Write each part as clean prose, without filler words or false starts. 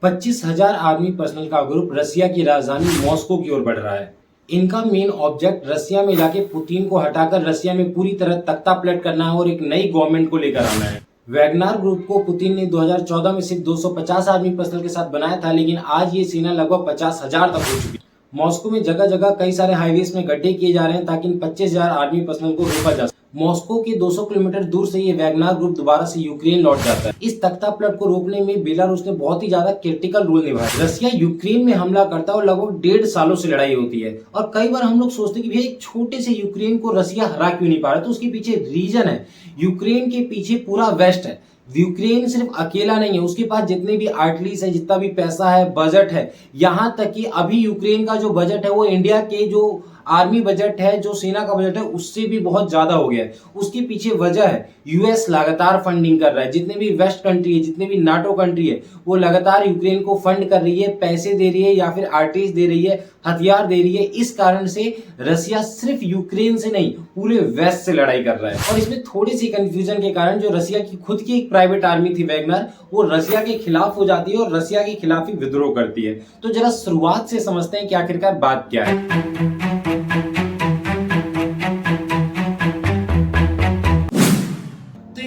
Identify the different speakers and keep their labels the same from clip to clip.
Speaker 1: 25,000 army personnel का group रसिया की राजधानी मॉस्को की ओर बढ़ रहा है। इनका मेन ऑब्जेक्ट रसिया में जाके पुतिन को हटाकर रसिया में पूरी तरह तख्ता पलट करना है और एक नई गवर्नमेंट को लेकर आना है। वैगनार ग्रुप को पुतिन ने 2014 में सिर्फ 250 आर्मी पर्सनल के साथ बनाया था, लेकिन आज ये सेना लगभग 50,000 तक हो चुकी है। मॉस्को में जगह जगह कई सारे हाईवेज में गड्ढे किए जा रहे हैं ताकि इन 25,000 आर्मी पर्सनल को रोका जा सके। मॉस्को के 200 किलोमीटर दूर से ये वैगनार ग्रुप दोबारा से यूक्रेन लौट जाता है। इस तख्ता पलट को रोकने में बेलारूस ने बहुत ही ज्यादा क्रिटिकल रोल निभाया। रसिया यूक्रेन में हमला करता है और लगभग 1.5 सालों से लड़ाई होती है और कई बार हम लोग सोचते हैं कि भैया एक छोटे से यूक्रेन को रसिया हरा क्यों नहीं पा रहा, तो उसके पीछे रीजन है। यूक्रेन के पीछे पूरा वेस्ट है। यूक्रेन सिर्फ अकेला नहीं है, उसके पास जितने भी आर्टिलरीज है, जितना भी पैसा है, बजट है, यहाँ तक कि अभी यूक्रेन का जो बजट है वो इंडिया के जो आर्मी बजट है, जो सेना का बजट है, उससे भी बहुत ज्यादा हो गया है। उसके पीछे वजह है यूएस लगातार फंडिंग कर रहा है। जितने भी वेस्ट कंट्री है, जितने भी नाटो कंट्री है, वो लगातार यूक्रेन को फंड कर रही है, पैसे दे रही है या फिर आर्टिलरीज दे रही है, हथियार दे रही है। इस कारण से रसिया सिर्फ यूक्रेन से नहीं, पूरे वेस्ट से लड़ाई कर रहा है। और इसमें थोड़ी सी कंफ्यूजन के कारण जो रसिया की खुद की एक प्राइवेट आर्मी थी वैगनर, वो रसिया के खिलाफ हो जाती है और रसिया के खिलाफ ही विद्रोह करती है। तो जरा शुरुआत से समझते हैं कि आखिरकार बात क्या है।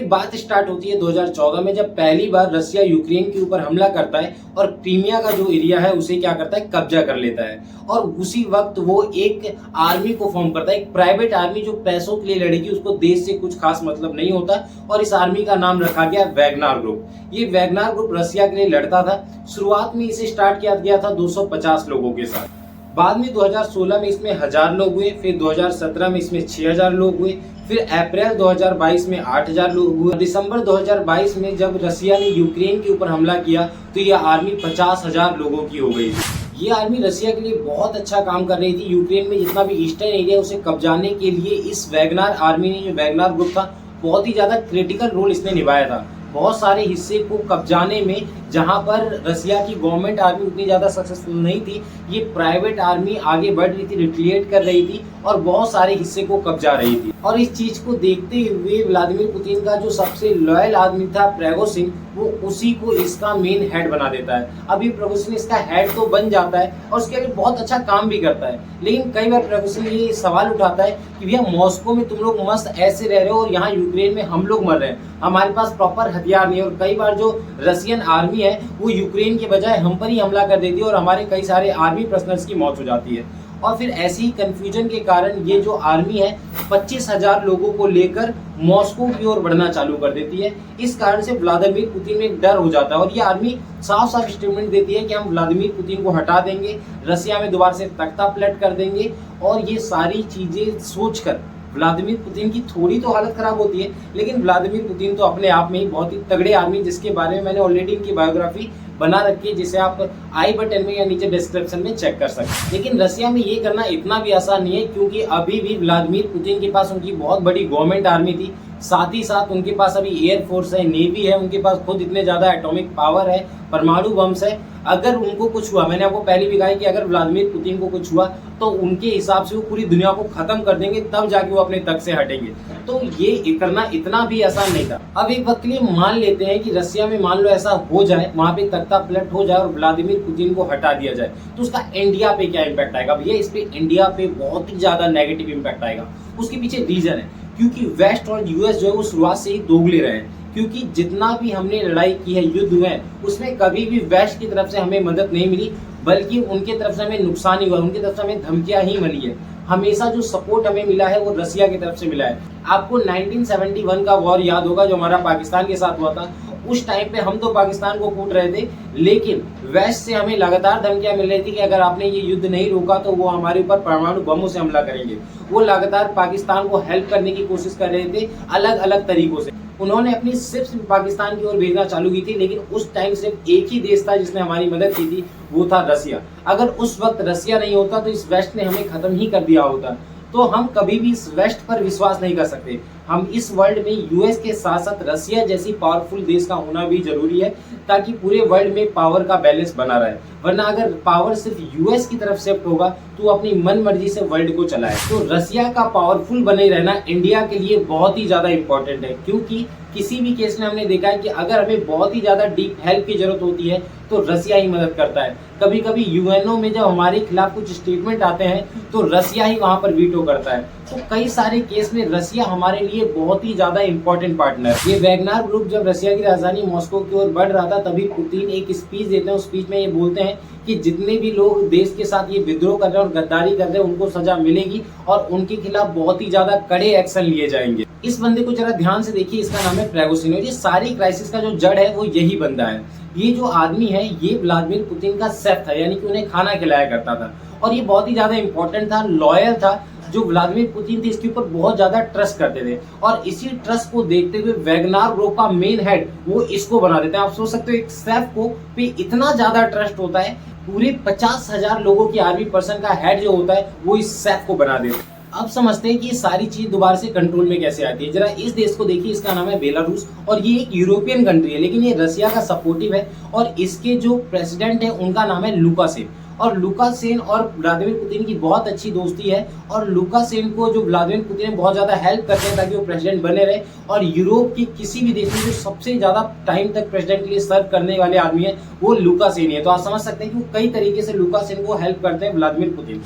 Speaker 1: बात स्टार्ट होती है 2014 में, जब पहली बार रसिया यूक्रेन के ऊपर हमला करता है और क्रीमिया का जो एरिया है उसे क्या करता है, कब्जा कर लेता है। और उसी वक्त वो एक आर्मी को फॉर्म करता है, एक प्राइवेट आर्मी जो पैसों के लिए लड़ेगी, उसको देश से कुछ खास मतलब नहीं होता। और इस आर्मी का नाम रखा गया वैगनार ग्रुप। ये वैगनार ग्रुप रसिया के लिए लड़ता था। शुरुआत में इसे स्टार्ट किया गया था 250 लोगों के साथ। बाद में 2016 में इसमें 1000 लोग हुए, फिर 2017 में इसमें 6000 लोग हुए, फिर अप्रैल 2022 में 8000 लोग हुए। दिसंबर 2022 में जब रसिया ने यूक्रेन के ऊपर हमला किया तो यह आर्मी 50,000 लोगों की हो गई थी। ये आर्मी रसिया के लिए बहुत अच्छा काम कर रही थी। यूक्रेन में जितना भी ईस्टर्न एरिया उसे कब्जाने के लिए इस वैगनार आर्मी ने, जो वैगनार ग्रुप था, बहुत ही ज्यादा क्रिटिकल रोल इसने निभाया था। बहुत सारे हिस्से को कब्जाने में, जहां पर रसिया की गवर्नमेंट आर्मी उतनी ज्यादा सक्सेसफुल नहीं थी, ये प्राइवेट आर्मी आगे बढ़ रही थी, रिट्रीट कर रही थी और बहुत सारे हिस्से को कब्जा रही थी। और इस चीज को देखते हुए व्लादिमीर पुतिन का जो सबसे लॉयल आदमी था प्रिगोजिन, वो उसी को इसका मेन हेड बना देता है। अभी प्रिगोजिन इसका हेड तो बन जाता है और उसके लिए बहुत अच्छा काम भी करता है, लेकिन कई बार प्रिगोजिन ये सवाल उठाता है कि भैया मॉस्को में तुम लोग मस्त ऐसे रह रहे हो और यहाँ यूक्रेन में हम लोग मर रहे हैं, हमारे पास प्रॉपर हथियार नहीं है। और कई बार जो रसियन आर्मी है वो यूक्रेन के बजाय हम पर ही हमला कर देती है और हमारे कई सारे आर्मी पर्सनल्स की मौत हो जाती है। और फिर ऐसी ही कंफ्यूजन के कारण ये जो आर्मी है 25,000 लोगों को लेकर मॉस्को की ओर बढ़ना चालू कर देती है। इस कारण से व्लादिमीर पुतिन में एक डर हो जाता है और ये आर्मी साफ साफ स्टेटमेंट देती है कि हम व्लादिमीर पुतिन को हटा देंगे, रसिया में दोबारा से तख्ता पलट कर देंगे। और ये सारी चीजें सोचकर व्लादिमीर पुतिन की थोड़ी तो हालत खराब होती है, लेकिन व्लादिमीर पुतिन तो अपने आप में ही बहुत ही तगड़े आर्मी, जिसके बारे में मैंने ऑलरेडी इनकी बायोग्राफी बना रखी है, जिसे आप आई बटन में या नीचे डिस्क्रिप्शन में चेक कर सकते हैं। लेकिन रसिया में ये करना इतना भी आसान नहीं है, क्योंकि अभी भी व्लादिमीर पुतिन के पास उनकी बहुत बड़ी गवर्नमेंट आर्मी थी, साथ ही साथ उनके पास अभी एयरफोर्स है, नेवी है, उनके पास खुद इतने ज्यादा एटॉमिक पावर है, परमाणु बम्स है। अगर उनको कुछ हुआ, मैंने आपको पहले भी कहा कि अगर व्लादिमीर पुतिन को कुछ हुआ तो उनके हिसाब से वो पूरी दुनिया को खत्म कर देंगे, तब जाके वो अपने तख्त से हटेंगे। तो ये करना इतना भी आसान नहीं था। अब एक वक्त के लिए मान लेते हैं कि रसिया में मान लो ऐसा हो जाए, वहां पे तख्ता पलट हो जाए और व्लादिमीर पुतिन को हटा दिया जाए, तो उसका इंडिया पे क्या इम्पैक्ट आएगा भैया? इस पे इंडिया पे बहुत ही ज्यादा नेगेटिव इम्पैक्ट आएगा। उसके पीछे रीजन है, क्योंकि वेस्ट और यूएस जो है वो शुरुआत से ही दोगले रहे हैं। क्योंकि जितना भी हमने लड़ाई की है, युद्ध हुए हैं, उसमें कभी भी वेस्ट की तरफ से हमें मदद नहीं मिली, बल्कि उनकी तरफ से हमें नुकसान ही हुआ, उनकी तरफ से हमें धमकियां ही मिली है। हमेशा जो सपोर्ट हमें मिला है वो रसिया की तरफ से मिला है। आपको 1971 का वॉर याद होगा जो हमारा पाकिस्तान के साथ हुआ था। उस टाइम पे हम तो पाकिस्तान को कूट रहे थे, लेकिन वेस्ट से हमें लगातार धमकियां मिल रही थी कि अगर आपने ये युद्ध नहीं रोका तो वो हमारे ऊपर परमाणु बमों से हमला करेंगे। वो लगातार पाकिस्तान को हेल्प करने की कोशिश कर रहे थे अलग अलग तरीकों से। उन्होंने अपनी शिप्स पाकिस्तान की ओर भेजना चालू की थी, लेकिन उस टाइम सिर्फ एक ही देश था जिसने हमारी मदद की थी, वो था रसिया। अगर उस वक्त रसिया नहीं होता तो इस वेस्ट ने हमें खत्म ही कर दिया होता। तो हम कभी भी इस वेस्ट पर विश्वास नहीं कर सकते। हम इस वर्ल्ड में यूएस के साथ साथ रसिया जैसी पावरफुल देश का होना भी जरूरी है, ताकि पूरे वर्ल्ड में पावर का बैलेंस बना रहे। वरना अगर पावर सिर्फ यूएस की तरफ शिफ्ट होगा तो अपनी मन मर्जी से वर्ल्ड को चलाए। तो रसिया का पावरफुल बने रहना इंडिया के लिए बहुत ही ज्यादा इंपॉर्टेंट है, क्योंकि किसी भी केस में हमने देखा है कि अगर हमें बहुत ही ज्यादा डीप हेल्प की जरूरत होती है तो रसिया ही मदद करता है। कभी कभी यूएनओ में जब हमारे खिलाफ कुछ स्टेटमेंट आते हैं तो रसिया ही वहां पर वीटो करता है। तो कई सारे केस में रसिया हमारे लिए बहुत ही ज्यादा इंपॉर्टेंट पार्टनर है। ये वैगनर ग्रुप जब रसिया की राजधानी मॉस्को की ओर बढ़ रहा था तभी पुतिन एक स्पीच देते हैं। उस स्पीच में ये बोलते हैं कि जितने भी लोग देश के साथ ये विद्रोह कर रहे हैं और गद्दारी कर रहे हैं उनको सजा मिलेगी और उनके खिलाफ बहुत ही ज्यादा कड़े एक्शन लिए जाएंगे। इस बंदे को जरा ध्यान से देखिए, इसका नाम है प्रिगोजिन। ये सारी क्राइसिस का जो जड़ है वो यही बंदा है। ये जो आदमी है ये व्लादिमीर पुतिन का शेफ था, यानी कि उन्हें खाना खिलाया करता था और ये बहुत ही ज्यादा इंपॉर्टेंट था, लॉयल था। जो व्लादिमीर पुतिन थे इसके ऊपर बहुत ज्यादा ट्रस्ट करते थे और इसी ट्रस्ट को देखते हुए वैगनर ग्रुप का मेन हेड वो इसको बना देते हैं। आप सोच सकते हो एक शेफ को पे इतना ज्यादा ट्रस्ट होता है, पूरे 50,000 लोगों की आर्मी पर्सन का हेड जो होता है वो इस शेफ को बना देते हैं। अब समझते हैं कि ये सारी चीज दोबारा से कंट्रोल में कैसे आती है। जरा इस देश को देखिए, इसका नाम है बेलारूस और ये एक यूरोपियन कंट्री है, लेकिन ये रसिया का सपोर्टिव है और इसके जो प्रेसिडेंट है उनका नाम है लुकासेन। और लुकासेन और व्लादिमीर पुतिन की बहुत अच्छी दोस्ती है और लुकासेन को जो व्लादिमीर पुतिन बहुत ज्यादा हेल्प करते हैं ताकि वो प्रेसिडेंट बने रहे। और यूरोप की किसी भी देश में जो सबसे ज्यादा टाइम तक प्रेसिडेंट के लिए सर्व करने वाले आदमी है वो लुकासेन है। तो आप समझ सकते हैं कि वो कई तरीके से लुकासेन को हेल्प करते हैं व्लादिमीर पुतिन।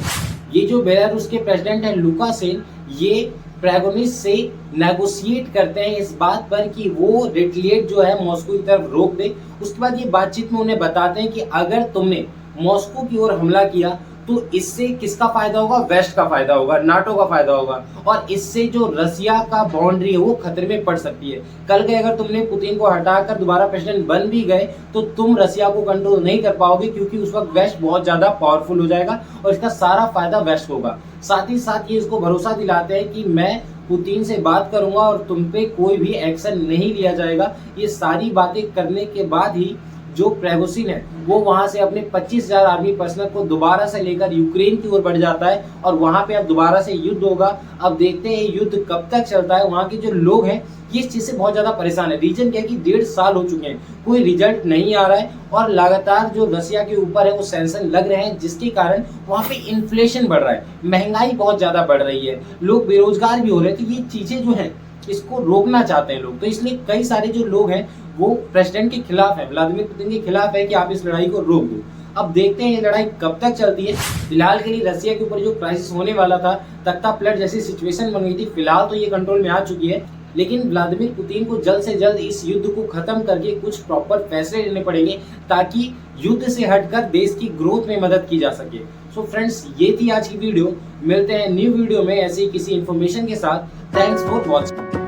Speaker 1: ये जो बेलारूस के प्रेसिडेंट है लुकासेन, ये प्रिगोजिन से नेगोशिएट करते हैं इस बात पर कि वो रिटेलिएट जो है मॉस्को की तरफ रोक दे। उसके बाद ये बातचीत में उन्हें बताते हैं कि अगर तुमने मॉस्को की ओर हमला किया तो इससे किसका फायदा होगा, वेस्ट का फायदा होगा, नाटो का फायदा होगा और इससे जो रसिया का बाउंड्री है वो खतरे में पड़ सकती है। कल के अगर तुमने पुतिन को हटाकर दोबारा प्रेसिडेंट बन भी गए तो तुम रसिया को कंट्रोल नहीं कर पाओगे, क्योंकि उस वक्त वेस्ट बहुत ज्यादा पावरफुल हो जाएगा और इसका सारा फायदा वेस्ट होगा। साथ ही साथ ये इसको भरोसा दिलाते हैं कि मैं पुतिन से बात करूंगा और तुम पे कोई भी एक्शन नहीं लिया जाएगा। ये सारी बातें करने के बाद ही जो प्रिगोजिन है वो वहां से अपने 25,000 आर्मी पर्सनल को दोबारा से लेकर यूक्रेन की ओर बढ़ जाता है और वहां पे अब दोबारा से युद्ध होगा। अब देखते हैं युद्ध कब तक चलता है। वहां के जो लोग हैं ये इस चीज से बहुत ज्यादा परेशान है। रीजन क्या है कि 1.5 साल हो चुके हैं, कोई रिजल्ट नहीं आ रहा है और लगातार जो रसिया के ऊपर है वो सैंक्शन लग रहे हैं, जिसके कारण वहां पे इन्फ्लेशन बढ़ रहा है, महंगाई बहुत ज्यादा बढ़ रही है, लोग बेरोजगार भी हो रहे हैं। तो ये चीजें जो है इसको रोकना चाहते हैं लोग। तो इसलिए कई सारे जो लोग हैं वो प्रेसिडेंट के खिलाफ है, व्लादिमीर पुतिन के खिलाफ है कि आप इस लड़ाई को रोक दो। अब देखते हैं ये लड़ाई कब तक चलती है। फिलहाल के लिए रसिया के ऊपर जो क्राइसिस होने वाला था, तख्ता पलट जैसी सिचुएशन बन गई थी, फिलहाल तो ये कंट्रोल में आ चुकी है। लेकिन व्लादिमीर पुतिन को जल्द से जल्द इस युद्ध को खत्म करके कुछ प्रॉपर फैसले लेने पड़ेंगे ताकि युद्ध से हटकर देश की ग्रोथ में मदद की जा सके। सो फ्रेंड्स, ये थी आज की वीडियो। मिलते हैं न्यू वीडियो में ऐसे ही किसी इन्फॉर्मेशन के साथ। Thanks for watching.